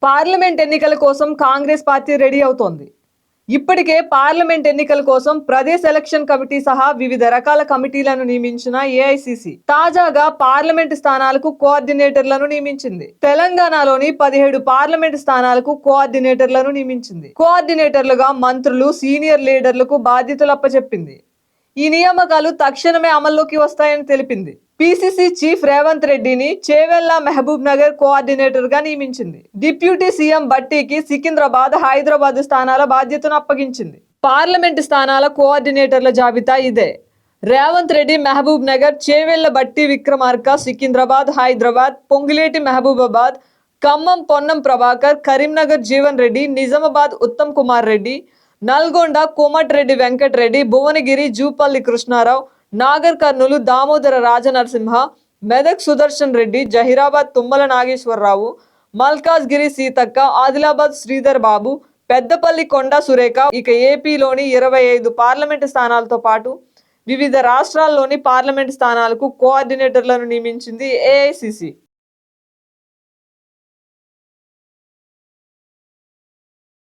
Parliament ఎన్నికల కోసం Congress party ready అవుతోంది. ఇప్పటికే పార్లమెంట్ ఎన్నికల కోసం ప్రదేశ్ ఎలక్షన్ కమిటీ సహా వివిధ రకాల కమిటీలను నియమించిన ఏఐసిసి తాజాగా పార్లమెంట్ స్థానాలకు కోఆర్డినేటర్లను నియమించింది. తెలంగాణలోని 17 పార్లమెంట్ స్థానాలకు కోఆర్డినేటర్లను నియమించింది. కోఆర్డినేటర్లుగా మంత్రులు, సీనియర్ లీడర్లకు బాధ్యతలు అప్పచెప్పింది. ఈ నియామకాలు తక్షణమే అమల్లోకి వస్తాయని తెలిపింది. పిసిసి చీఫ్ రేవంత్ రెడ్డిని చేవెళ్ల మహబూబ్ నగర్ కోఆర్డినేటర్ గా నియమించింది. డిప్యూటీ సీఎం భట్టికి సికింద్రాబాద్, హైదరాబాద్ స్థానాల బాధ్యతను అప్పగించింది. పార్లమెంట్ స్థానాల కోఆర్డినేటర్ల జాబితా ఇదే: రేవంత్ రెడ్డి మహబూబ్ నగర్, చేవెళ్ల భట్టి విక్రమార్క సికింద్రాబాద్, హైదరాబాద్, పొంగులేటి మహబూబాబాద్, ఖమ్మం పొన్నం ప్రభాకర్, కరీంనగర్ జీవన్ రెడ్డి, నిజామాబాద్ ఉత్తమ్ కుమార్ రెడ్డి, నల్గొండ కోమటిరెడ్డి వెంకటరెడ్డి, భువనగిరి జూపల్లి కృష్ణారావు, నాగర్ కర్నూలు దామోదర రాజనరసింహ, మెదక్ సుదర్శన్ రెడ్డి, జహీరాబాద్ తుమ్మల నాగేశ్వరరావు, మల్కాజ్గిరి సీతక్క, ఆదిలాబాద్ శ్రీధర్ బాబు, పెద్దపల్లి కొండా సురేఖ. ఇక ఏపీలోని 25 పార్లమెంటు స్థానాలతో పాటు వివిధ రాష్ట్రాల్లోని పార్లమెంటు స్థానాలకు కోఆర్డినేటర్లను నియమించింది ఏఐసిసి.